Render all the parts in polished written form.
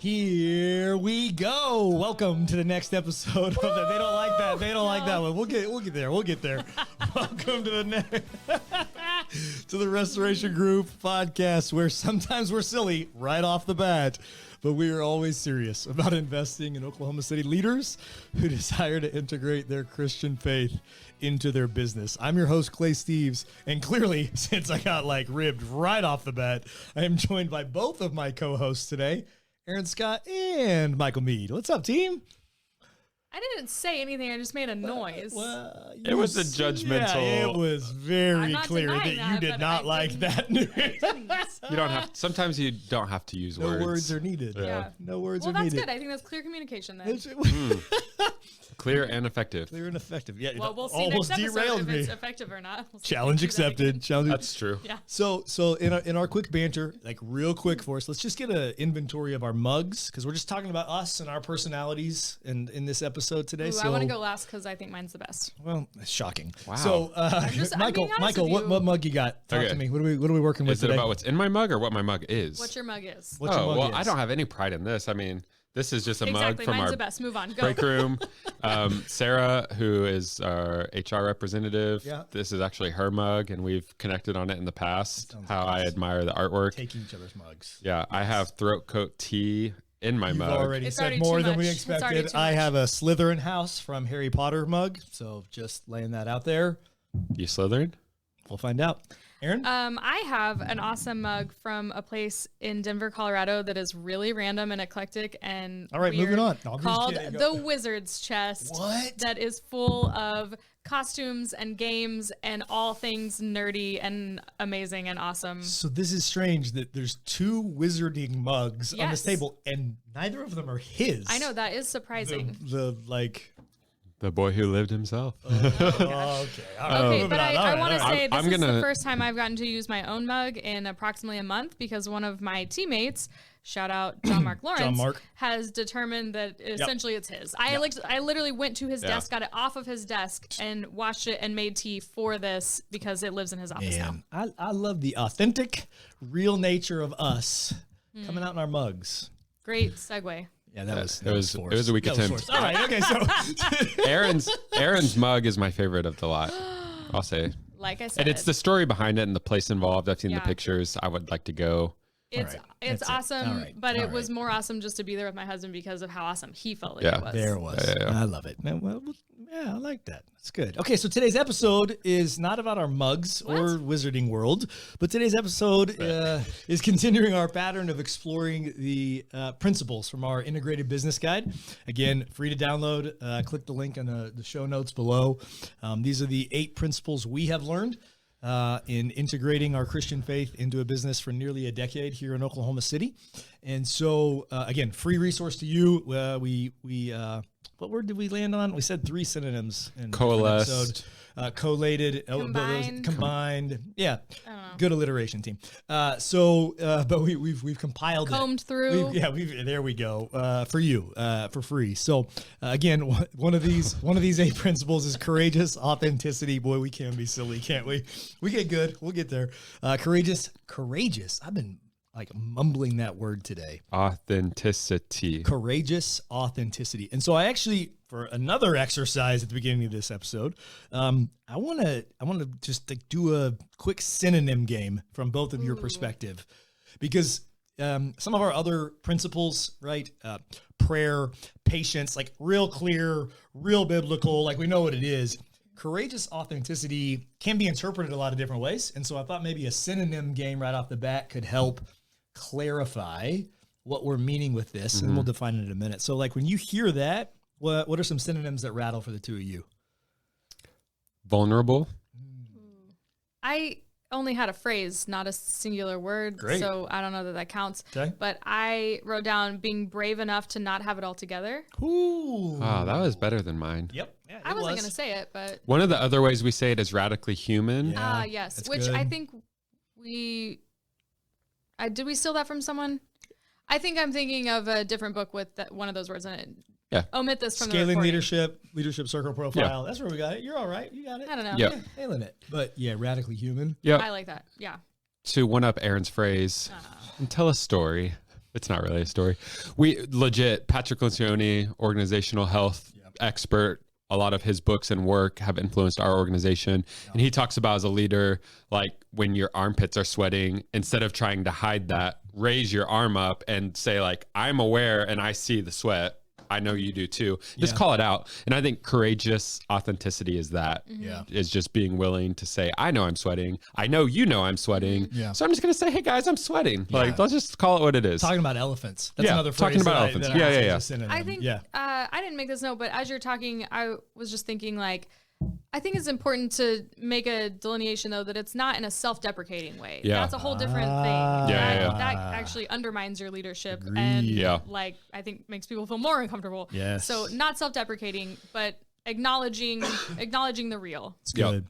Here we go. Welcome to the next episode of the They Don't Like That. They don't like that one. We'll get there. We'll get there. Welcome to the next to the Restoration Group podcast, where sometimes we're silly right off the bat, but we are always serious about investing in Oklahoma City leaders who desire to integrate their Christian faith into their business. I'm your host, Clay Steves, and clearly, since I got ribbed right off the bat, I am joined by both of my co-hosts today, Aaron Scott and Michael Mead. What's up, team? I didn't say anything. I just made a noise. It was a judgmental. Yeah, it was very I'm not clear that denying you did but not I like that didn't. news. You don't have. Sometimes you don't have to use No words. words are needed. Yeah. No words Well, are that's needed. good. I think that's clear communication then. Clear and effective. Clear and effective. Yeah, Well, we'll see almost next episode derailed if me. it's effective or not. We'll see if Challenge we do that again. accepted. Challenge. That's true. Yeah. So in our quick banter, real quick for us, let's just get an inventory of our mugs because we're just talking about us and our personalities in this episode today. Ooh, So I want to go last because I think mine's the best. well, it's shocking. Wow. So I'm Michael, being honest with what you. mug you got? Talk Okay. to me. What are we working with Is it today? about what's in my mug or what my mug is? What your mug is. What your mug well, is? I don't have any pride in this. I mean, this is just a mug Exactly. from Mine's our the best. Move on. Go. break room. Sarah, who is our HR representative, Yeah. this is actually her mug, and we've connected on it in the past. Sounds How I nice. admire the artwork. Taking each other's mugs. Yeah, I have throat coat tea in my You've mug. already It's said already more too than we much. It's already expected. too I much. have a Slytherin House from Harry Potter mug, so just laying that out there. You Slytherin? We'll find out. Aaron? I have an awesome mug from a place in Denver, Colorado that is really random and eclectic and All right, weird, moving on. No, I'm just called kidding. the Go. Wizard's Chest. What? That is full of costumes and games and all things nerdy and amazing and awesome. So this is strange that there's two wizarding mugs on this Yes. table, and neither of them are his. I know that is surprising. The boy who lived himself. Okay. All right, Okay, moving but on. I All want to right. say this I'm is the gonna- first time I've gotten to use my own mug in approximately a month because one of my teammates, shout out John Mark Lawrence, Mark. has determined that essentially it's his. I literally went to his desk, got it off of his desk, and washed it and made tea for this because it lives in his office now. Man, I love the authentic, real nature of us coming out in our mugs. Great segue. Yeah, that was it was a weak That was attempt. forced. All right, okay, so Aaron's mug is my favorite of the lot. I'll say. Like I said, And it's the story behind it and the place involved. I've seen the Yeah. pictures. I would like to go. it's right, it's that's it. awesome, All right, but all it was right. more awesome just to be there with my husband because of how awesome he felt like Yeah. it was. there it was. Yeah. I love it. Well, yeah, I like that. That's good. Okay, so today's episode is not about our mugs or Wizarding World, but today's episode is continuing our pattern of exploring the principles from our integrated business guide. Again, free to download. Click the link in the show notes below. These are the 8 principles we have learned in integrating our Christian faith into a business for nearly a decade here in Oklahoma City. And so, again, free resource to you. What word did we land on? We said 3 synonyms in Coalesced. an episode. Collated, Combined. combined. Yeah, good alliteration team. But we've compiled it. Combed through. There we go. For you, for free. So again, one of these 8 principles is courageous authenticity. Boy, we can be silly, can't we? We get good. We'll get there. Courageous. I've been mumbling that word today. Authenticity. Courageous authenticity. And so I actually, for another exercise at the beginning of this episode, I want to just do a quick synonym game from both of your perspective, because some of our other principles, right? Prayer, patience, real clear, real biblical, we know what it is. Courageous authenticity can be interpreted a lot of different ways. And so I thought maybe a synonym game right off the bat could help clarify what we're meaning with this, and we'll define it in a minute. So when you hear that, what are some synonyms that rattle for the two of you? Vulnerable. I only had a phrase, not a singular word. Great. So I don't know that counts. Okay. But I wrote down being brave enough to not have it all together. Ooh. Wow, that was better than mine. Yep. Yeah, I wasn't going to say it, but One of the other ways we say it is radically human. Yeah. yes. that's Which good. I think did we steal that from someone? I think I'm thinking of a different book with one of those words in it. Yeah. Omit this from the Scaling recording. leadership circle profile. That's where we got it. You're all right. You got it. I don't know. Yep. Yeah, nailing it. But yeah, radically human. Yep. I like that. Yeah. To one up Aaron's phrase and tell a story. It's not really a story. We legit, Patrick Lencioni, organizational health expert. A lot of his books and work have influenced our organization. And he talks about as a leader, like when your armpits are sweating, instead of trying to hide that, raise your arm up and say like, I'm aware and I see the sweat. I know you do too. Just call it out. And I think courageous authenticity is that. Is just being willing to say, I know I'm sweating. I know you know I'm sweating. So I'm just going to say, hey guys, I'm sweating. Like, let's just call it what it is. Talking about elephants. That's another phrase. Talking about elephants. I think, I didn't make this note, but as you're talking, I was just thinking like, I think it's important to make a delineation, though, that it's not in a self-deprecating way. That's a whole different thing. That actually undermines your leadership and, like, I think makes people feel more uncomfortable. So not self-deprecating, but acknowledging the real. It's good.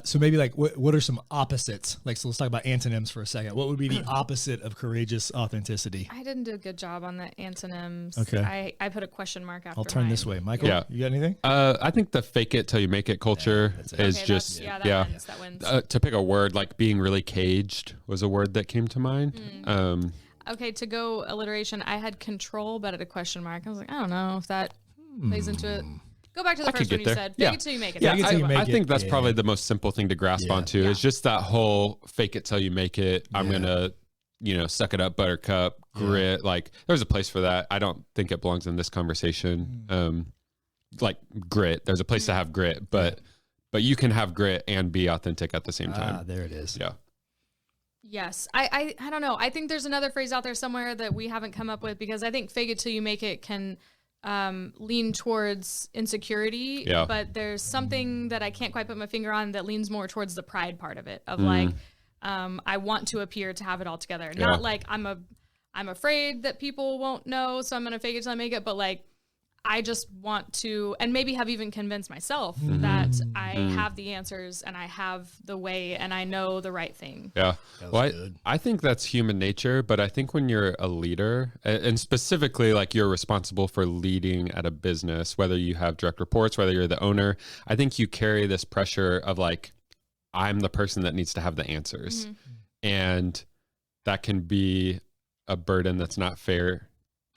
So maybe like what are some opposites? Like, so let's talk about antonyms for a second. What would be the opposite of courageous authenticity? I didn't do a good job on the antonyms. Okay. I put a question mark after. I'll turn this way. Michael, you got anything? I think the fake it till you make it culture is just, that wins. To pick a word, like being really caged was a word that came to mind. Okay, to go alliteration, I had control, but at a question mark. I was like, I don't know if that plays into it. Go back to the first one you said. Fake it till you make it. Yeah, I think that's probably the most simple thing to grasp onto. Is just that whole fake it till you make it. I'm going to, suck it up, buttercup, grit. Like there's a place for that. I don't think it belongs in this conversation. Like grit, there's a place to have grit, but you can have grit and be authentic at the same time. There it is. Yeah. Yes. I don't know. I think there's another phrase out there somewhere that we haven't come up with, because I think fake it till you make it can lean towards insecurity, but there's something that I can't quite put my finger on that leans more towards the pride part of it, of like, I want to appear to have it all together. Not like I'm afraid that people won't know, so I'm going to fake it till I make it, but like, I just want to, and maybe have even convinced myself that I have the answers and I have the way and I know the right thing. Yeah. Well, I think that's human nature, but I think when you're a leader, and specifically like you're responsible for leading at a business, whether you have direct reports, whether you're the owner, I think you carry this pressure of like, I'm the person that needs to have the answers. And that can be a burden that's not fair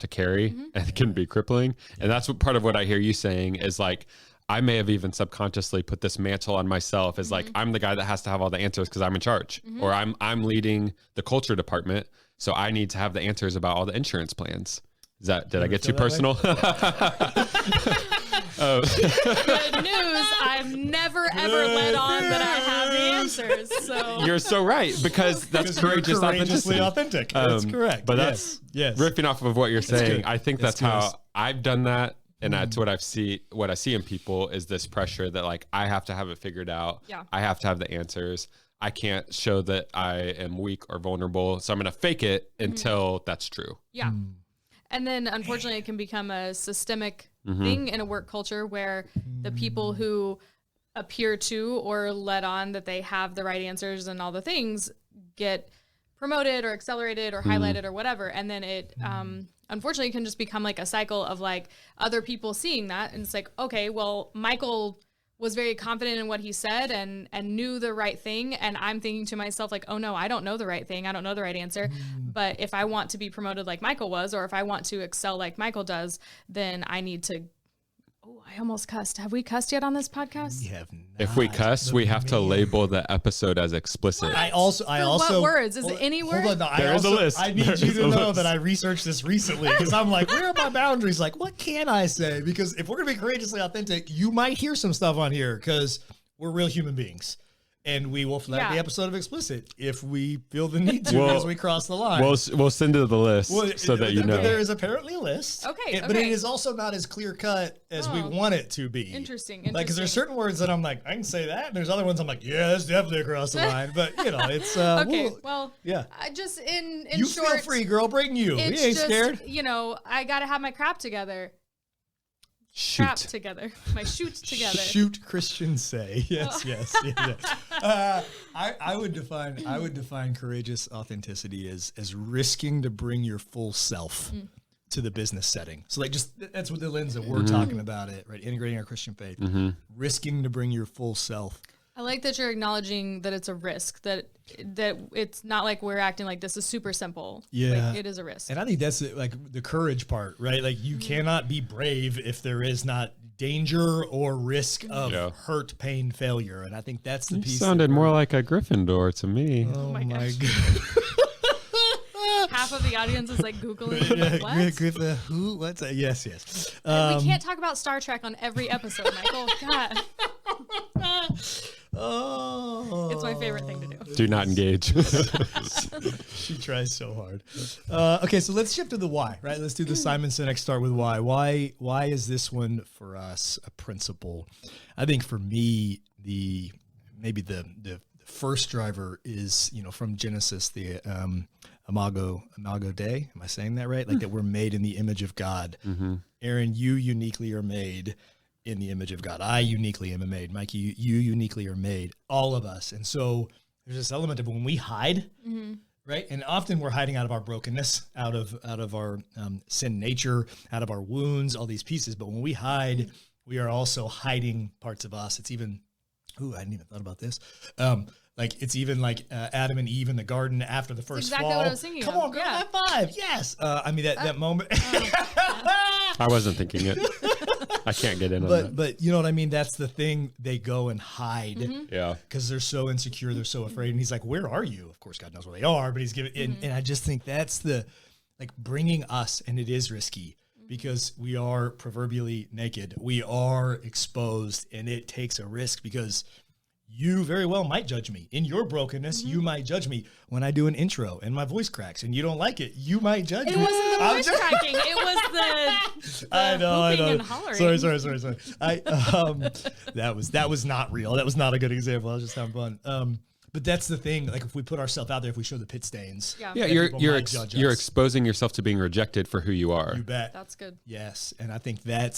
to carry and it can be crippling. And that's what part of what I hear you saying is like, I may have even subconsciously put this mantle on myself as like, I'm the guy that has to have all the answers because I'm in charge, or I'm leading the culture department. So I need to have the answers about all the insurance plans. Did I get too personal? Good news. I've never ever let on that I have the answers. So you're so right, because that's courageously authentic. That's correct. But that's riffing off of what you're saying. I think that's how I've done that. And that's what I see in people is this pressure that like, I have to have it figured out. I have to have the answers. I can't show that I am weak or vulnerable. So I'm going to fake it until that's true. Yeah. And then unfortunately it can become a systemic thing in a work culture where the people who appear to or let on that they have the right answers and all the things get promoted or accelerated or highlighted or whatever. And then it unfortunately can just become like a cycle of like other people seeing that. And it's like, okay, well, Michael was very confident in what he said and knew the right thing. And I'm thinking to myself like, oh no, I don't know the right thing. I don't know the right answer. But if I want to be promoted like Michael was, or if I want to excel like Michael does, then I need to, I almost cussed. Have we cussed yet on this podcast? We have not. If we cuss, we have to label the episode as explicit. What? I also what words? Is it any word? Hold on, there is a list. I need you to know that I researched this recently because I'm like, where are my boundaries? Like, what can I say? Because if we're going to be courageously authentic, you might hear some stuff on here because we're real human beings. And we will flag the episode of explicit if we feel the need to as we cross the line. We'll send it the list so that you know. There is apparently a list. Okay. But it is also not as clear cut as we want it to be. Interesting. Like, because there's certain words that I'm like, I can say that. And there's other ones I'm like, yeah, that's definitely across the line. But, it's. Okay. Just in you short. You feel free, girl. Bring you. We ain't scared. I got to have my crap together. Shoot. Crap together. My shoot together. Shoot, Christians say. Yes. I would define courageous authenticity as risking to bring your full self to the business setting. So like that's what the lens that we're talking about it, right? Integrating our Christian faith. Risking to bring your full self I like that you're acknowledging that it's a risk, that it's not like we're acting like this is super simple. Yeah. Like, it is a risk. And I think that's like the courage part, right? Like you cannot be brave if there is not danger or risk of hurt, pain, failure. And I think that's the You piece. sounded more like a Gryffindor to me. Oh my gosh. God. Half of the audience is like Googling. What? Griffin, who? What's that? Yes. We can't talk about Star Trek on every episode, Michael. God. Oh, It's my favorite thing to do. Do not engage. She tries so hard. Okay, so let's shift to the why, right? Let's do the Simon Sinek start with why. Why is this one for us a principle? I think for me, maybe the first driver is, from Genesis, the Imago Dei. Am I saying that right? Like that we're made in the image of God. Mm-hmm. Aaron, you uniquely are made in the image of God. I uniquely am made. Mikey, you uniquely are made. All of us. And so there's this element of when we hide, right? And often we're hiding out of our brokenness, out of our sin nature, out of our wounds, all these pieces. But when we hide, we are also hiding parts of us. It's even, I hadn't even thought about this. Like it's even like Adam and Eve in the garden after the first exactly fall. What I was thinking. Come on, girl, high five! Yes. I mean that moment. I wasn't thinking it. I can't get in on that. But you know what I mean? That's the thing. They go and hide. Yeah. Because they're so insecure. They're so afraid. And he's like, where are you? Of course, God knows where they are, but he's giving, and I just think that's bringing us, and it is risky because we are proverbially naked. We are exposed, and it takes a risk because you very well might judge me. In your brokenness, you might judge me when I do an intro and my voice cracks and you don't like it. You might judge me. It wasn't the voice cracking. It was the I know. and hollering. Sorry. That was not real. That was not a good example. I was just having fun. But that's the thing. Like if we put ourselves out there, if we show the pit stains, you're exposing yourself to being rejected for who you are. You bet. That's good. Yes, and I think that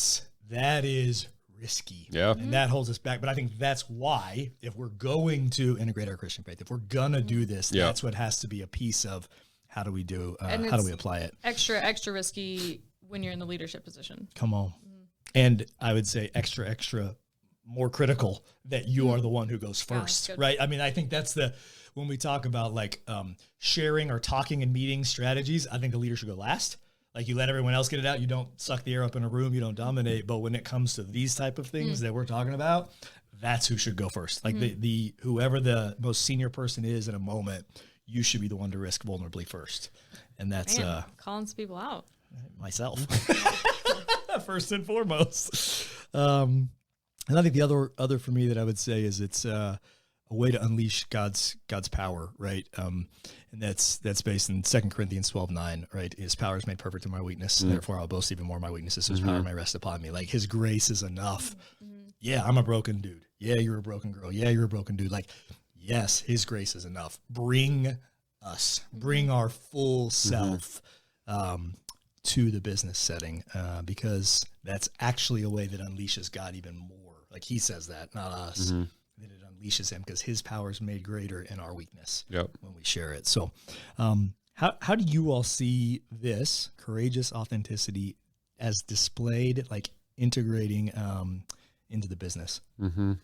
is risky. Yeah. And that holds us back. But I think that's why if we're going to integrate our Christian faith, if we're gonna do this, that's what has to be a piece of how do we apply it? Extra risky when you're in the leadership position. Come on. And I would say extra more critical that you are the one who goes first, right? I mean, I think that's when we talk about like sharing or talking in meeting strategies, I think the leader should go last. Like you let everyone else get it out. You don't suck the air up in a room. You don't dominate. But when it comes to these type of things that we're talking about, that's who should go first. Like the whoever the most senior person is in a moment, you should be the one to risk vulnerably first. And that's calling some people out. Myself first and foremost. And I think the other for me that I would say is it's a way to unleash God's power, right? And that's based in 2 Corinthians 12:9, right? His power is made perfect in my weakness. Therefore, I'll boast even more of my weaknesses. His power may rest upon me. Like his grace is enough. Yeah, I'm a broken dude. Yeah, you're a broken girl. Yeah, you're a broken dude. Like, yes, his grace is enough. Bring our full self to the business setting because that's actually a way that unleashes God even more. Like he says that, not us. That it unleashes him because his power is made greater in our weakness when we share it. So how do you all see this courageous authenticity as displayed, like integrating into the business? I'll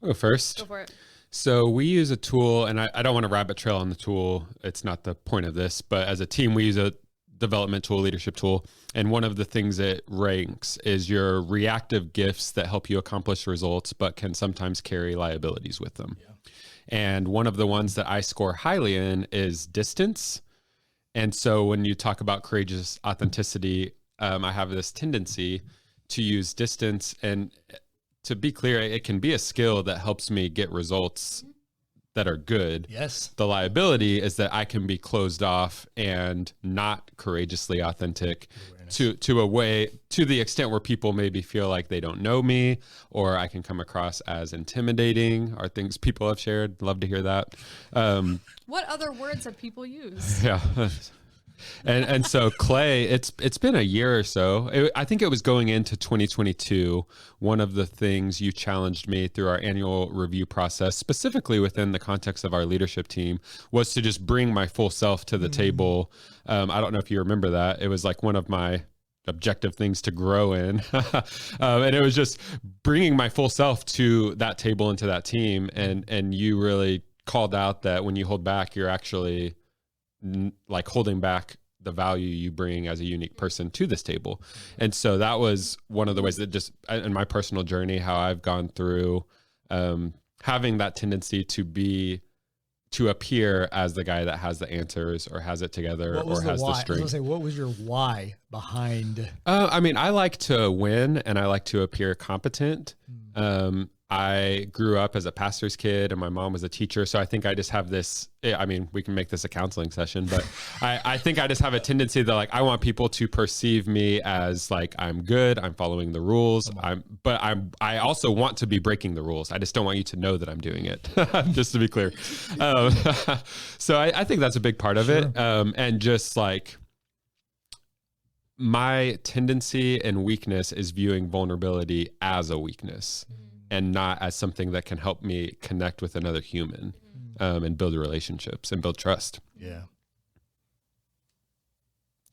go first. Go for it. So we use a tool, and I don't want to rabbit trail on the tool. It's not the point of this, but as a team, we use a development tool, leadership tool. And one of the things it ranks is your reactive gifts that help you accomplish results, but can sometimes carry liabilities with them. Yeah. And one of the ones that I score highly in is distance. And so when you talk about courageous authenticity, I have this tendency to use distance. And to be clear, it can be a skill that helps me get results that are good. Yes. The liability is that I can be closed off and not courageously authentic to the extent where people maybe feel like they don't know me, or I can come across as intimidating, are things people have shared. Love to hear that. What other words have people used? Yeah. And so Clay, it's been a year or so. I think it was going into 2022. One of the things you challenged me through our annual review process, specifically within the context of our leadership team, was to just bring my full self to the table. I don't know if you remember that. It was like one of my objective things to grow in. And it was just bringing my full self to that table and to that team. And you really called out that when you hold back, you're actually like holding back the value you bring as a unique person to this table. And so that was one of the ways that just in my personal journey, how I've gone through having that tendency to appear as the guy that has the answers or has it together or has the strength. I was gonna say, what was your why behind? I mean, I like to win and I like to appear competent. I grew up as a pastor's kid and my mom was a teacher. So I think I just have this, I mean, we can make this a counseling session, but I think I just have a tendency that like, I want people to perceive me as like, I'm good, I'm following the rules. I also want to be breaking the rules. I just don't want you to know that I'm doing it, just to be clear. So I think that's a big part of it. And just like, my tendency and weakness is viewing vulnerability as a weakness and not as something that can help me connect with another human and build relationships and build trust. Yeah.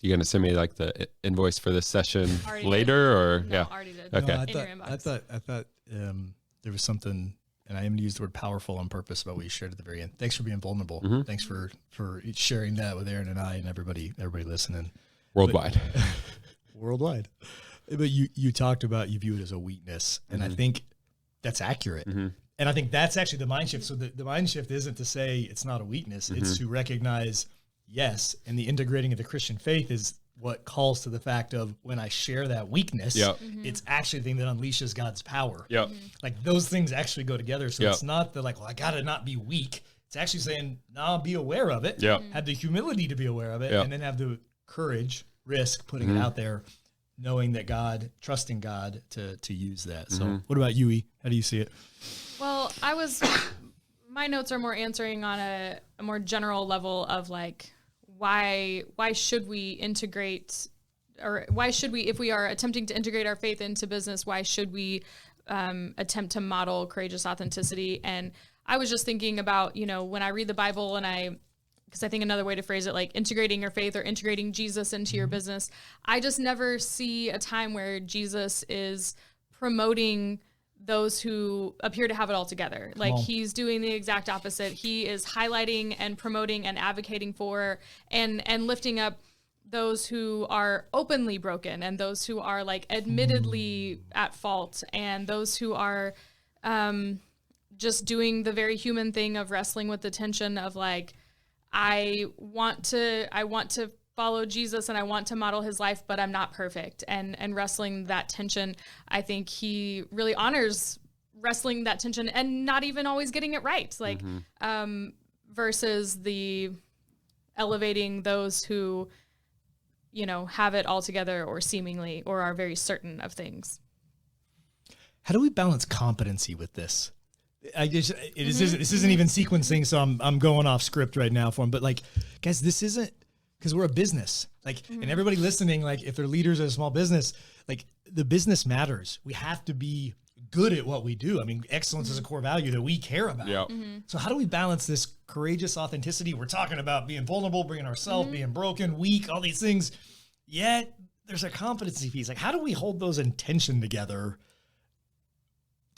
You going to send me like the invoice for this session Already later did. or No, yeah. already did. Okay. No, In your inbox. I thought there was something, and I am going to use the word powerful on purpose about what you shared at the very end. Thanks for being vulnerable. Thanks for sharing that with Aaron and I and everybody listening. Worldwide. Worldwide. But you talked about, you view it as a weakness, and I think that's accurate. And I think that's actually the mind shift. So the mind shift isn't to say it's not a weakness. It's to recognize, yes, and the integrating of the Christian faith is what calls to the fact of when I share that weakness, it's actually the thing that unleashes God's power. Like those things actually go together. So it's not the like, well, I got to not be weak. It's actually saying, no, be aware of it. Have the humility to be aware of it, and then have the courage, risk, putting it out there, knowing that God, trusting God to use that. So what about you, E? How do you see it? Well, my notes are more answering on a more general level of like, why should we integrate, or why should we, if we are attempting to integrate our faith into business, why should we attempt to model courageous authenticity? And I was just thinking about, when I read the Bible because I think another way to phrase it, like integrating your faith or integrating Jesus into your business, I just never see a time where Jesus is promoting those who appear to have it all together. Like he's doing the exact opposite. He is highlighting and promoting and advocating for and lifting up those who are openly broken and those who are like admittedly at fault and those who are just doing the very human thing of wrestling with the tension of like, I want to follow Jesus and I want to model his life, but I'm not perfect. And wrestling that tension, I think he really honors wrestling that tension and not even always getting it right. Like, versus the elevating those who, have it all together or seemingly, or are very certain of things. How do we balance competency with this? This isn't even sequencing, so I'm going off script right now for them. But like, guys, this isn't, because we're a business. Like, and everybody listening, like, if they're leaders of a small business, like the business matters. We have to be good at what we do. I mean, excellence is a core value that we care about. So how do we balance this courageous authenticity? We're talking about being vulnerable, bringing ourselves, being broken, weak, all these things. Yet there's a competency piece. Like, how do we hold those in tension together?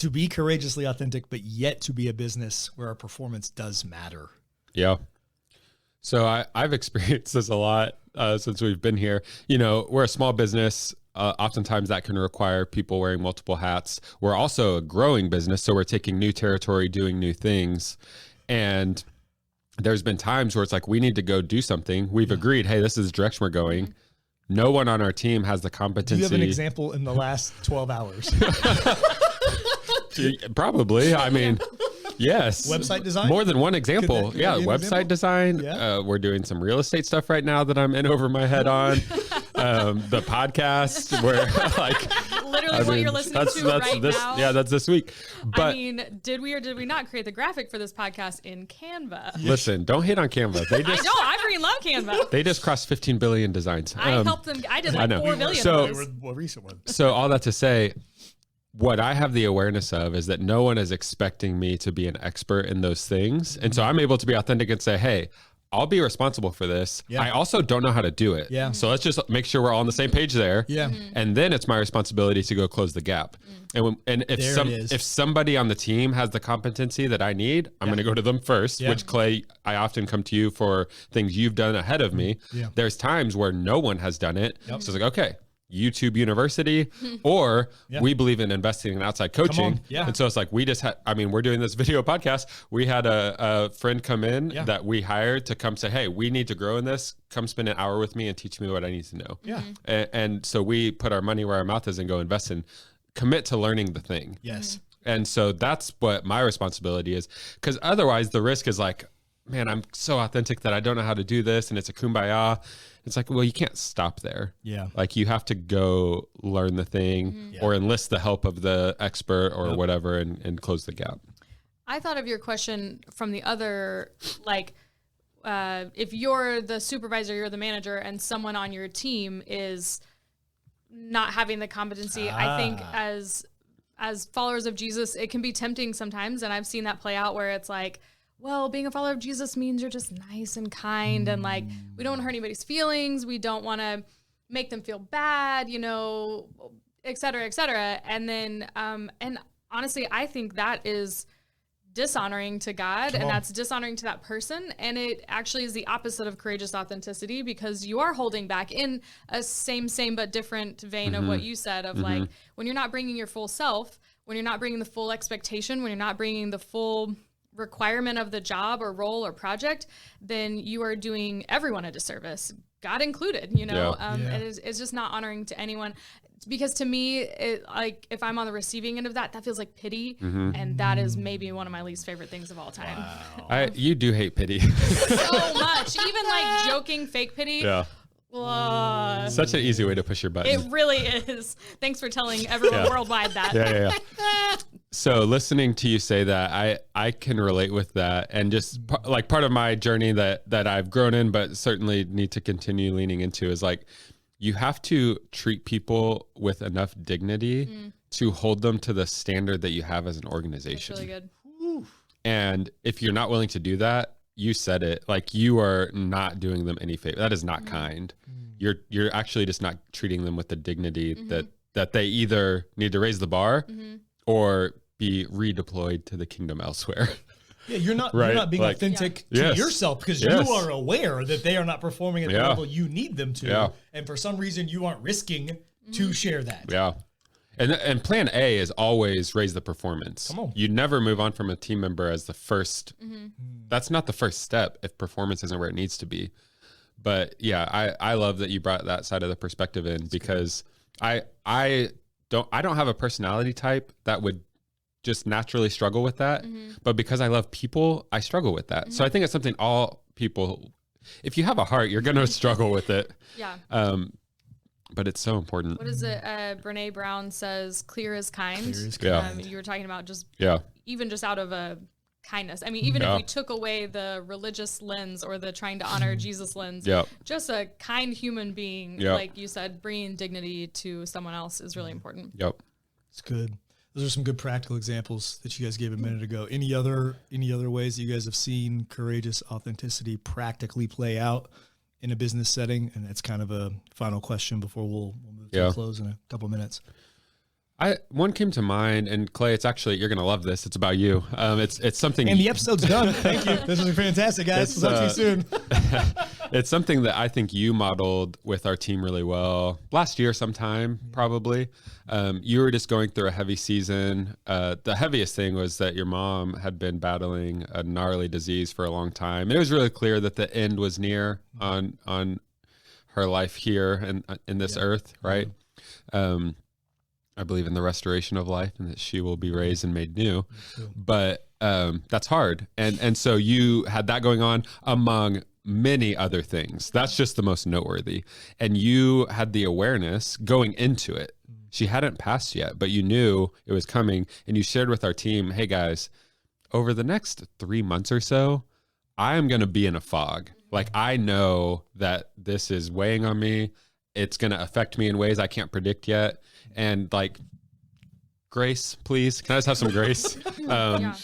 To be courageously authentic, but yet to be a business where our performance does matter. Yeah. So I've experienced this a lot since we've been here. We're a small business. Oftentimes that can require people wearing multiple hats. We're also a growing business, so we're taking new territory, doing new things. And there's been times where it's like, we need to go do something. We've agreed, hey, this is the direction we're going. No one on our team has the competency. Do you have an example in the last 12 hours? Probably. I mean, yes. Website design? More than one example. Could that Yeah. be an Website example? design. Yeah. We're doing some real estate stuff right now that I'm in over my head on. The podcast where Literally what you're listening to right now. Yeah, that's this week. But did we or did we not create the graphic for this podcast in Canva? listen, don't hate on Canva. They I just, know, I freaking love Canva. they just crossed 15 billion designs. I helped them. I did I like know. 4 billion So- of those. Well, recent one. So all that to say, what I have the awareness of is that no one is expecting me to be an expert in those things. And so I'm able to be authentic and say, hey, I'll be responsible for this. Yeah. I also don't know how to do it. Yeah. So let's just make sure we're all on the same page there. Yeah. And then it's my responsibility to go close the gap. And if somebody on the team has the competency that I need, I'm going to go to them first, which Clay, I often come to you for things you've done ahead of me. Yeah. There's times where no one has done it. So it's like, okay, YouTube University, or we believe in investing in outside coaching. Yeah. And so it's like, we just had, I mean, we're doing this video podcast. We had a friend come in that we hired to come say, hey, we need to grow in this. Come spend an hour with me and teach me what I need to know. Yeah. And so we put our money where our mouth is and go invest in, commit to learning the thing. Yes. And so that's what my responsibility is. Because otherwise the risk is like, man, I'm so authentic that I don't know how to do this. And it's a kumbaya. It's like, well, you can't stop there. Yeah. Like you have to go learn the thing or enlist the help of the expert or whatever and close the gap. I thought of your question from the other, like, if you're the supervisor, you're the manager, and someone on your team is not having the competency. I think as followers of Jesus, it can be tempting sometimes. And I've seen that play out where it's like, well, being a follower of Jesus means you're just nice and kind and like, we don't hurt anybody's feelings. We don't want to make them feel bad, you know, et cetera, et cetera. And then, and honestly, I think that is dishonoring to God and that's dishonoring to that person. And it actually is the opposite of courageous authenticity because you are holding back in a same, but different vein of what you said of like, when you're not bringing your full self, when you're not bringing the full expectation, when you're not bringing the full requirement of the job or role or project, then you are doing everyone a disservice, God included, you know, and it's just not honoring to anyone. Because to me, it, like if I'm on the receiving end of that, that feels like pity, and that is maybe one of my least favorite things of all time. Wow. You do hate pity So much, even like joking fake pity. Yeah. Such an easy way to push your button. It really is. Thanks for telling everyone worldwide that. Yeah. So listening to you say that, I can relate with that, and just like part of my journey that I've grown in, but certainly need to continue leaning into is like, you have to treat people with enough dignity to hold them to the standard that you have as an organization. That's really good. And if you're not willing to do that, you said it, like you are not doing them any favor. That is not kind. You're actually just not treating them with the dignity that they either need to raise the bar or be redeployed to the kingdom elsewhere. Yeah, you're not being like, authentic to yourself because you are aware that they are not performing at the level you need them to. Yeah. And for some reason you aren't risking to share that. Yeah. And plan A is always raise the performance. Come on. You never move on from a team member as the first. That's not the first step if performance isn't where it needs to be. But yeah, I love that you brought that side of the perspective in because I don't have a personality type that would just naturally struggle with that. But because I love people, I struggle with that. So I think it's something all people, if you have a heart, you're going to struggle with it. Yeah. But it's so important. What is it? Brene Brown says, clear as kind. Clear as kind. You were talking about just, Yeah. even just out of a kindness. I mean, even if we took away the religious lens or the trying to honor Jesus lens, just a kind human being, like you said, bringing dignity to someone else is really important. Yep. It's good. Those are some good practical examples that you guys gave a minute ago. Any other ways that you guys have seen courageous authenticity practically play out in a business setting? And that's kind of a final question before we'll move to a close in a couple minutes. One came to mind, and Clay, it's actually, you're going to love this. It's about you. It's something. And the episode's done. Thank you. This was fantastic, guys. We'll talk to you soon. It's something that I think you modeled with our team really well last year sometime, probably. You were just going through a heavy season. The heaviest thing was that your mom had been battling a gnarly disease for a long time. It was really clear that the end was near on her life here and in this earth, right? I believe in the restoration of life and that she will be raised and made new, but that's hard. And so you had that going on among many other things. That's just the most noteworthy. And you had the awareness going into it. She hadn't passed yet, but you knew it was coming. And you shared with our team, hey guys, over the next 3 months or so, I am going to be in a fog. Like I know that this is weighing on me. It's going to affect me in ways I can't predict yet. And like grace, please. Can I just have some grace?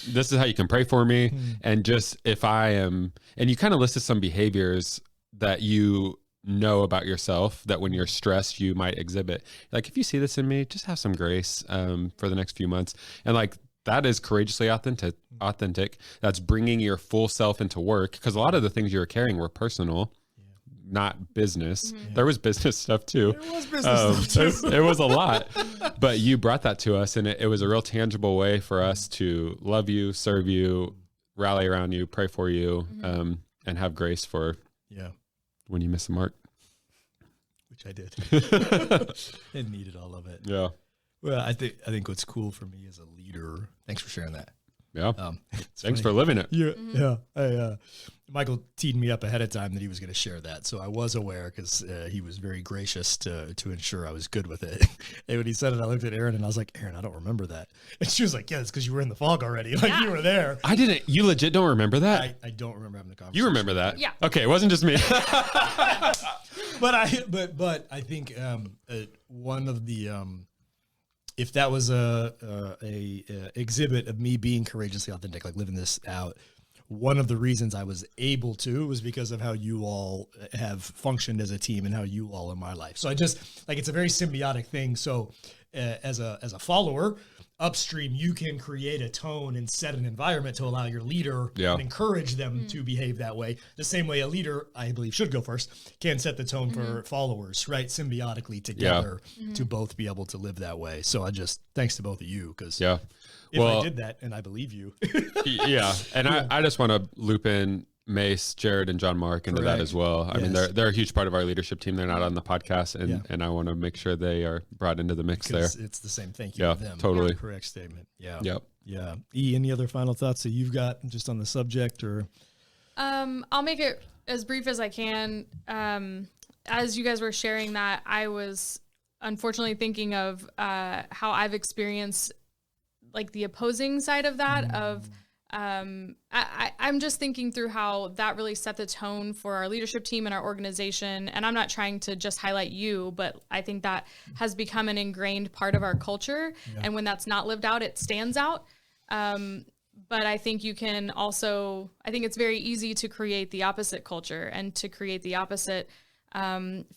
This is how you can pray for me. And just if I am, and you kind of listed some behaviors that you know about yourself that when you're stressed, you might exhibit. Like, if you see this in me, just have some grace for the next few months. And like, that is courageously authentic. That's bringing your full self into work. Because a lot of the things you were carrying were personal, not business. There was business stuff too. There was business stuff too. It was a lot, but you brought that to us, and it was a real tangible way for us to love you, serve you, rally around you, pray for you, and have grace for when you miss the mark. Which I did. And needed all of it. Yeah. Well, I think what's cool for me as a leader. Thanks for sharing that. Yeah. Thanks for living it. Yeah. Michael teed me up ahead of time that he was going to share that, so I was aware because he was very gracious to ensure I was good with it. And when he said it, I looked at Erin and I was like, "Erin, I don't remember that." And she was like, "Yeah, it's because you were in the fog already. Like you were there." I didn't. You legit don't remember that? I don't remember having the conversation. You remember that? Yeah. Okay, it wasn't just me. But I think one of the if that was a exhibit of me being courageously authentic, like living this out, one of the reasons I was able to was because of how you all have functioned as a team and how you all in my life. So I just like, it's a very symbiotic thing. So as a follower upstream, you can create a tone and set an environment to allow your leader and encourage them to behave that way. The same way a leader, I believe, should go first, can set the tone for followers, right? Symbiotically together to both be able to live that way. So thanks to both of you, because if I did that, and I believe you. And I just want to loop in Mace, Jared, and John Mark into that as well. I mean, they're a huge part of our leadership team. They're not on the podcast, and I want to make sure they are brought into the mix there. It's the same. Thank you to them. Totally. Correct statement. Yeah. Yep. Yeah. E, any other final thoughts that you've got just on the subject, or? I'll make it as brief as I can. As you guys were sharing that, I was unfortunately thinking of how I've experienced like the opposing side of that of I'm just thinking through how that really set the tone for our leadership team and our organization. And I'm not trying to just highlight you, but I think that has become an ingrained part of our culture. And when that's not lived out, it stands out. But I think you can also, I think it's very easy to create the opposite culture and to create the opposite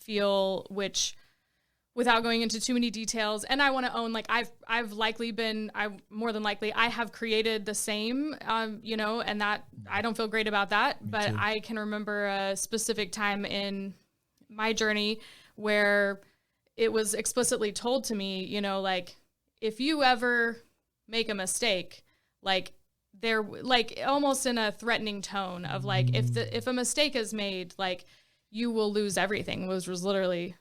feel, which, without going into too many details, and I want to own, like more than likely I have created the same, and that I don't feel great about that. But I can remember a specific time in my journey where it was explicitly told to me, like, if you ever make a mistake, like they're like almost in a threatening tone of like, if a mistake is made, like you will lose everything, was literally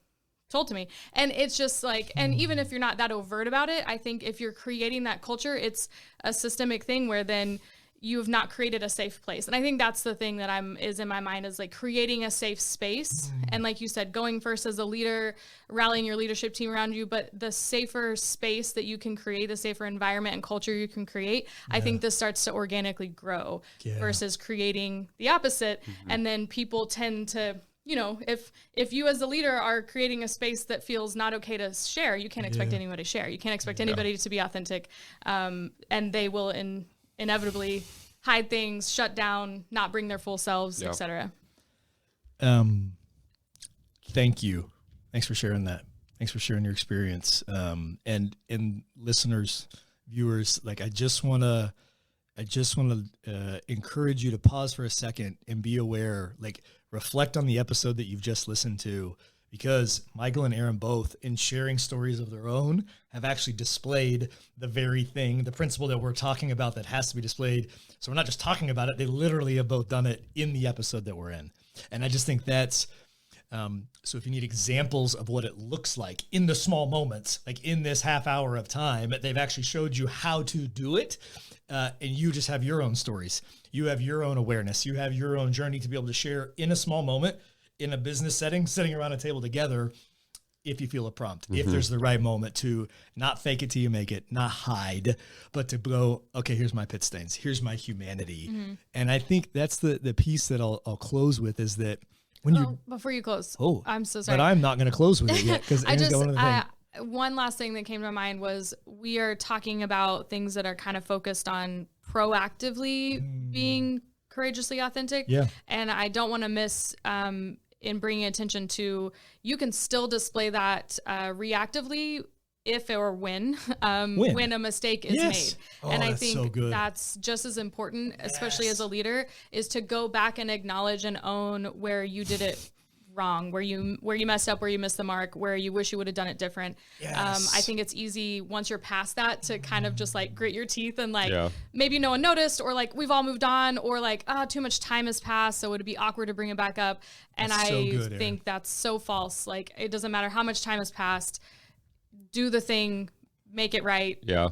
told to me. And it's just like, and even if you're not that overt about it, I think if you're creating that culture, it's a systemic thing where then you have not created a safe place. And I think that's the thing that is in my mind, is like creating a safe space. And like you said, going first as a leader, rallying your leadership team around you, but the safer space that you can create, the safer environment and culture you can create, I think this starts to organically grow versus creating the opposite. And then people tend to, if you as the leader are creating a space that feels not okay to share, you can't expect anyone to share. You can't expect anybody to be authentic. And they will inevitably hide things, shut down, not bring their full selves, etc. Thank you. Thanks for sharing that. Thanks for sharing your experience. And listeners, viewers, like I just want to encourage you to pause for a second and be aware, like reflect on the episode that you've just listened to, because Michael and Erin both, in sharing stories of their own, have actually displayed the very thing, the principle that we're talking about that has to be displayed. So we're not just talking about it. They literally have both done it in the episode that we're in. And I just think that's, so if you need examples of what it looks like in the small moments, like in this half hour of time, they've actually showed you how to do it. And you just have your own stories. You have your own awareness. You have your own journey to be able to share in a small moment, in a business setting, sitting around a table together, if you feel a prompt, if there's the right moment to not fake it till you make it, not hide, but to go, okay, here's my pit stains. Here's my humanity. And I think that's the piece that I'll close with, is that when before you close, I'm so sorry. But I'm not going to close with it yet, because Erin's going to the thing. One last thing that came to my mind was we are talking about things that are kind of focused on proactively being courageously authentic. Yeah. And I don't want to miss in bringing attention to, you can still display that reactively if or when a mistake is Yes. made. And I that's think so good. that's just as important, especially Yes. as a leader, is to go back and acknowledge and own where you did it wrong, where you messed up, where you missed the mark, where you wish you would have done it different. Yes. I think it's easy once you're past that to kind of just like grit your teeth and like Yeah. maybe no one noticed, or like we've all moved on, or like too much time has passed, so it'd be awkward to bring it back up. And That's so I good, Erin. think that's so false. Like it doesn't matter how much time has passed. Do the thing, make it right, Yeah.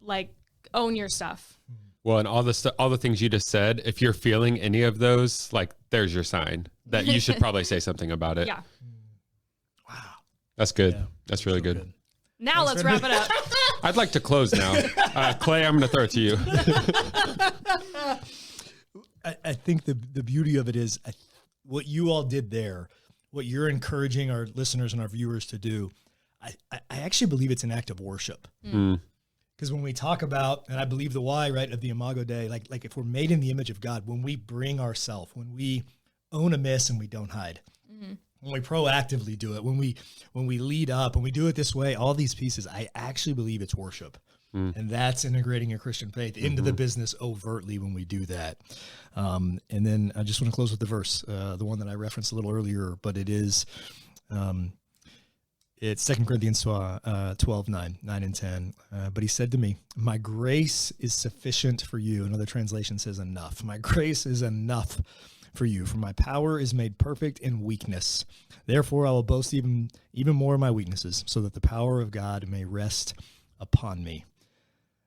like own your stuff. Well, and all the things you just said, if you're feeling any of those, like there's your sign that you should probably say something about it. Yeah. Wow. That's good. Yeah. That's really So good. Now let's wrap it up. I'd like to close now. Clay, I'm going to throw it to you. I think the beauty of it is what you all did there, what you're encouraging our listeners and our viewers to do. I actually believe it's an act of worship. Because when we talk about, and I believe the why, right, of the Imago Dei, like if we're made in the image of God, when we bring ourselves, when we own a miss and we don't hide, when we proactively do it, when we lead up, and we do it this way, all these pieces, I actually believe it's worship. And that's integrating a Christian faith into the business overtly when we do that. And then I just want to close with the verse, the one that I referenced a little earlier, but it is, it's 2 Corinthians 12, 9 and 10. But he said to me, my grace is sufficient for you. Another translation says enough. My grace is enough for you, for my power is made perfect in weakness. Therefore, I will boast even more of my weaknesses, so that the power of God may rest upon me.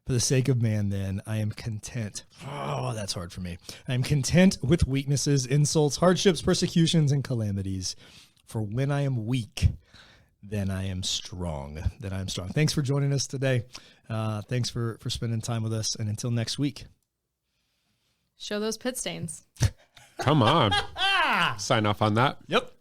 For the sake of man, then, I am content. Oh, that's hard for me. I am content with weaknesses, insults, hardships, persecutions, and calamities. For when I am weak, then I am strong. Thanks for joining us today. Thanks for spending time with us. And until next week. Show those pit stains. Come on. Sign off on that. Yep.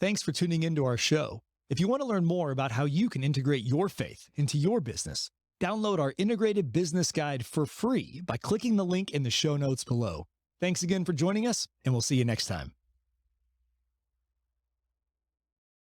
Thanks for tuning into our show. If you want to learn more about how you can integrate your faith into your business, download our integrated business guide for free by clicking the link in the show notes below. Thanks again for joining us, and we'll see you next time.